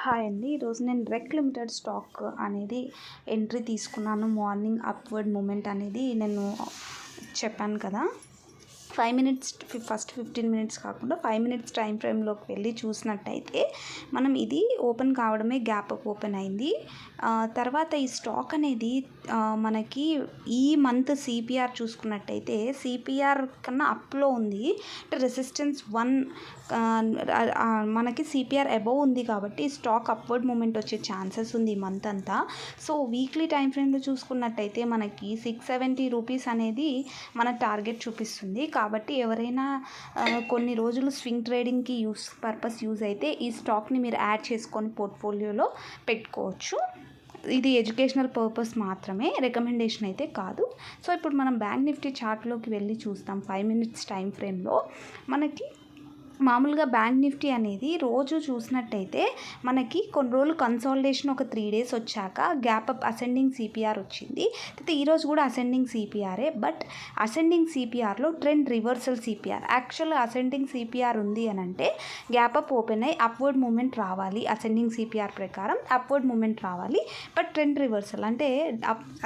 Hi అండి. ఈరోజు నేను రెక్ లిమిటెడ్ స్టాక్ అనేది ఎంట్రీ తీసుకున్నాను. మార్నింగ్ అప్వర్డ్ మూమెంట్ అనేది నేను చెప్పాను కదా. 5 మినిట్స్ ఫస్ట్ 15 మినిట్స్ కాకుండా 5 మినిట్స్ టైం ఫ్రేమ్లోకి వెళ్ళి చూసినట్టయితే మనం ఇది ఓపెన్ కావడమే గ్యాప్ అప్ ఓపెన్ అయింది. తర్వాత ఈ స్టాక్ అనేది మనకి ఈ మంత్ సిపిఆర్ చూసుకున్నట్టయితే సిపిఆర్ కన్నా అప్లో ఉంది. అంటే రెసిస్టెన్స్ 1 మనకి సిపిఆర్ అబోవ్ ఉంది కాబట్టి స్టాక్ అప్వర్డ్ మూమెంట్ వచ్చే ఛాన్సెస్ ఉంది ఈ మంత్ అంతా. సో వీక్లీ టైం ఫ్రేమ్లో చూసుకున్నట్టయితే మనకి 670 రూపీస్ అనేది మన టార్గెట్ చూపిస్తుంది. కాబట్టి ఎవరైనా కొన్ని రోజులు స్వింగ్ ట్రేడింగ్కి యూజ్ అయితే ఈ స్టాక్ని మీరు యాడ్ చేసుకొని పోర్ట్ఫోలియోలో పెట్టుకోవచ్చు. ఇది ఎడ్యుకేషనల్ పర్పస్ మాత్రమే, రికమెండేషన్ అయితే కాదు. సో ఇప్పుడు మనం బ్యాంక్ నిఫ్టీ చార్ట్లోకి వెళ్ళి చూస్తాం. 5 మినిట్స్ టైం ఫ్రేమ్లో మనకి మామూలుగా బ్యాంక్ నిఫ్టీ అనేది రోజు చూసినట్టయితే మనకి కొన్ని రోజులు కన్సాలిడేషన్ ఒక 3 డేస్ వచ్చాక గ్యాప్ అప్ అసెండింగ్ సిపిఆర్ వచ్చింది. అయితే ఈరోజు కూడా అసెండింగ్ సిపిఆరే, బట్ అసెండింగ్ సిపిఆర్లో ట్రెండ్ రివర్సల్ సిపిఆర్. యాక్చువల్గా అసెండింగ్ సిపిఆర్ ఉంది అని అంటే గ్యాప్ అప్ ఓపెన్ అయ్యి అప్వర్డ్ మూమెంట్ రావాలి. అసెండింగ్ సిపిఆర్ ప్రకారం అప్వర్డ్ మూమెంట్ రావాలి. బట్ ట్రెండ్ రివర్సల్ అంటే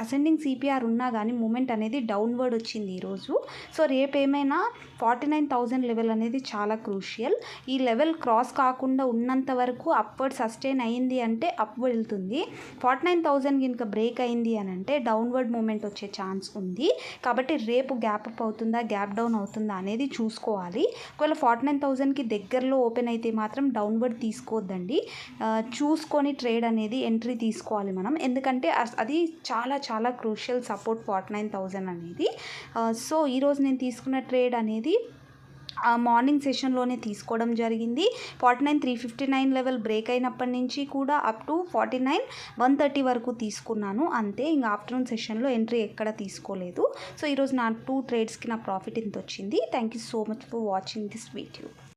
అసెండింగ్ సిపిఆర్ ఉన్నా కానీ మూమెంట్ అనేది డౌన్వర్డ్ వచ్చింది ఈరోజు. సో రేపు ఏమైనా 49,000 లెవెల్ అనేది చాలా క్రూషియల్. ఈ లెవెల్ క్రాస్ కాకుండా ఉన్నంత వరకు అప్వర్డ్ సస్టైన్ అయింది అంటే అప్వర్డ్ వెళ్తుంది. 49,000 కనుక బ్రేక్ అయింది అని అంటే డౌన్వర్డ్ మూమెంట్ వచ్చే ఛాన్స్ ఉంది. కాబట్టి రేపు గ్యాప్ అప్ అవుతుందా గ్యాప్ డౌన్ అవుతుందా అనేది చూసుకోవాలి. ఒకవేళ 49,000కి దగ్గరలో ఓపెన్ అయితే మాత్రం డౌన్వర్డ్ తీసుకోవద్దండి. చూసుకొని ట్రేడ్ అనేది ఎంట్రీ తీసుకోవాలి మనం, ఎందుకంటే అది చాలా చాలా క్రూషియల్ సపోర్ట్ 49,000 అనేది. సో ఈరోజు నేను తీసుకున్న ట్రేడ్ అనేది మార్నింగ్ సెషన్లోనే తీసుకోవడం జరిగింది. 49,359 లెవెల్ బ్రేక్ అయినప్పటి నుంచి కూడా అప్ టు 49,130 వరకు తీసుకున్నాను అంతే. ఇంకా ఆఫ్టర్నూన్ సెషన్లో ఎంట్రీ ఎక్కడ తీసుకోలేదు. సో ఈరోజు నా 2 ట్రేడ్స్కి నా ప్రాఫిట్ ఇంత వచ్చింది. Thank you so much for watching this video.